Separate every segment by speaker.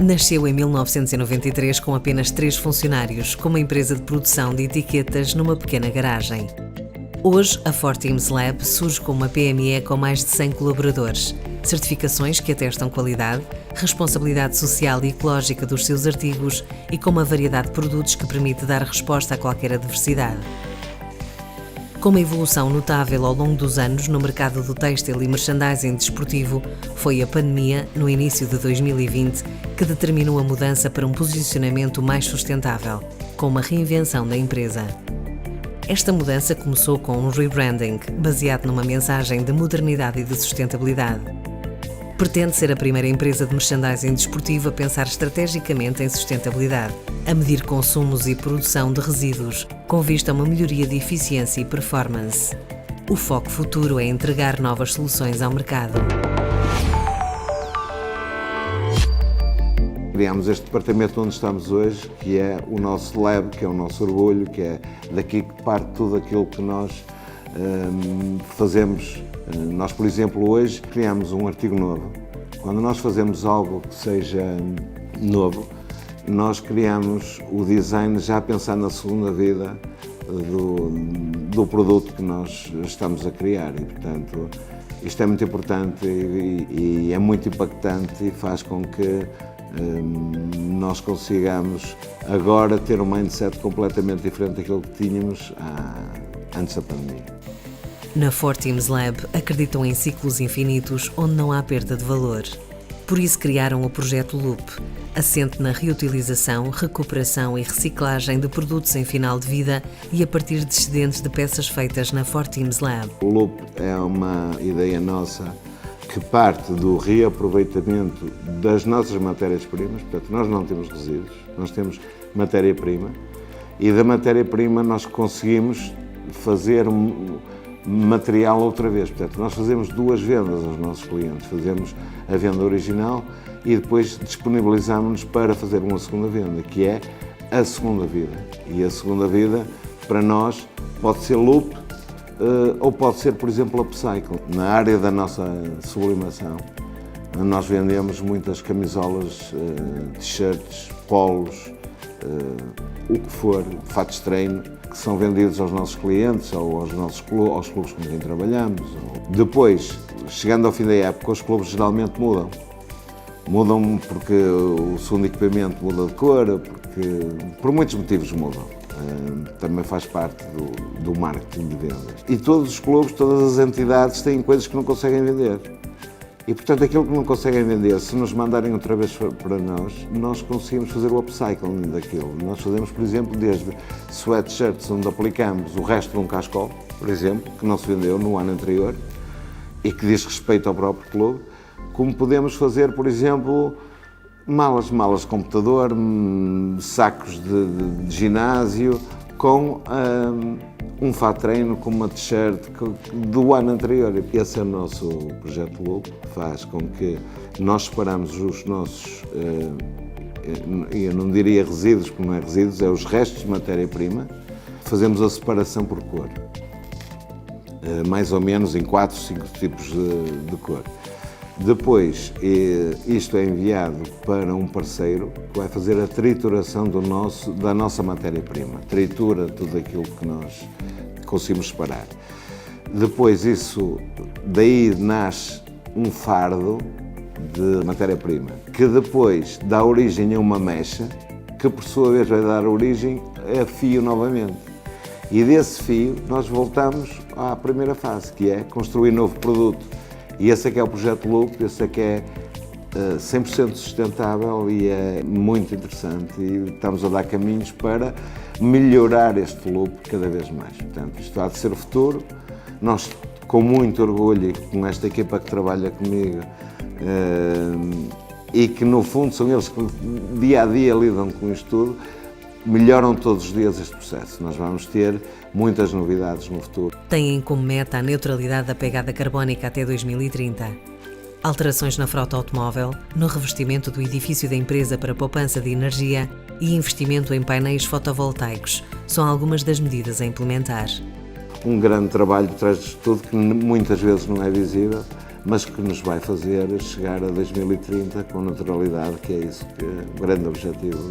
Speaker 1: Nasceu em 1993 com apenas 3 funcionários, com uma empresa de produção de etiquetas numa pequena garagem. Hoje, a Forteams Lab surge como uma PME com mais de 100 colaboradores, certificações que atestam qualidade, responsabilidade social e ecológica dos seus artigos e com uma variedade de produtos que permite dar resposta a qualquer adversidade. Com uma evolução notável ao longo dos anos no mercado do têxtil e merchandising desportivo, foi a pandemia, no início de 2020, que determinou a mudança para um posicionamento mais sustentável, com uma reinvenção da empresa. Esta mudança começou com um rebranding, baseado numa mensagem de modernidade e de sustentabilidade. Pretende ser a primeira empresa de merchandising desportivo a pensar estrategicamente em sustentabilidade, a medir consumos e produção de resíduos, com vista a uma melhoria de eficiência e performance. O foco futuro é entregar novas soluções ao mercado.
Speaker 2: Criámos este departamento onde estamos hoje, que é o nosso lab, que é o nosso orgulho, que é daqui que parte tudo aquilo que nós fazemos. Nós, por exemplo, hoje criamos um artigo novo. Quando nós fazemos algo que seja novo, nós criamos o design já a pensar na segunda vida do produto que nós estamos a criar e, portanto, isto é muito importante e é muito impactante e faz com que nós consigamos agora ter um mindset completamente diferente daquilo que tínhamos antes da pandemia.
Speaker 1: Na Forteams Lab acreditam em ciclos infinitos onde não há perda de valor. Por isso criaram o projeto Loop, assente na reutilização, recuperação e reciclagem de produtos em final de vida e a partir de excedentes de peças feitas na Forteams Lab.
Speaker 2: O Loop é uma ideia nossa que parte do reaproveitamento das nossas matérias-primas, portanto nós não temos resíduos, nós temos matéria-prima e da matéria-prima nós conseguimos fazer material outra vez, portanto nós fazemos 2 vendas aos nossos clientes, fazemos a venda original e depois disponibilizamos-nos para fazer uma segunda venda, que é a segunda vida. E a segunda vida para nós pode ser loop ou pode ser, por exemplo, upcycle. Na área da nossa sublimação nós vendemos muitas camisolas, t-shirts, polos, o que for, fatos de treino, que são vendidos aos nossos clientes ou aos clubes com quem trabalhamos. Depois, chegando ao fim da época, os clubes geralmente mudam. Mudam porque o segundo equipamento muda de cor, por muitos motivos mudam. Também faz parte do marketing de vendas. E todos os clubes, todas as entidades têm coisas que não conseguem vender. E, portanto, aquilo que não conseguem vender, se nos mandarem outra vez para nós conseguimos fazer o upcycling daquilo. Nós fazemos, por exemplo, desde sweatshirts onde aplicamos o resto de um cascol, por exemplo, que não se vendeu no ano anterior e que diz respeito ao próprio clube, como podemos fazer, por exemplo, malas de computador, sacos de ginásio, com um fato de treino, com uma t-shirt do ano anterior. Esse é o nosso projeto Loop, que faz com que nós separamos os nossos, eu não diria resíduos, porque não é resíduos, é os restos de matéria-prima, fazemos a separação por cor, mais ou menos em 4, 5 tipos de cor. Depois, isto é enviado para um parceiro que vai fazer a trituração da nossa matéria-prima. Tritura tudo aquilo que nós conseguimos separar. Depois, daí nasce um fardo de matéria-prima, que depois dá origem a uma mecha, que por sua vez vai dar origem a fio novamente. E desse fio nós voltamos à primeira fase, que é construir novo produto. E esse é que é o projeto Loop, esse é que é 100% sustentável e é muito interessante e estamos a dar caminhos para melhorar este loop cada vez mais. Portanto, isto há de ser o futuro. Nós, com muito orgulho e com esta equipa que trabalha comigo e que no fundo são eles que dia a dia lidam com isto tudo, melhoram todos os dias este processo. Nós vamos ter muitas novidades no futuro.
Speaker 1: Têm como meta a neutralidade da pegada carbónica até 2030. Alterações na frota automóvel, no revestimento do edifício da empresa para poupança de energia e investimento em painéis fotovoltaicos são algumas das medidas a implementar.
Speaker 2: Um grande trabalho por trás disto tudo que muitas vezes não é visível, mas que nos vai fazer chegar a 2030 com naturalidade, que é isso que é o grande objetivo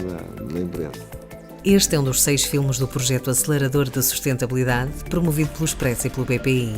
Speaker 2: da empresa.
Speaker 1: Este é um dos 6 filmes do projeto Acelerador da Sustentabilidade, promovido pelo Expresso e pelo BPI.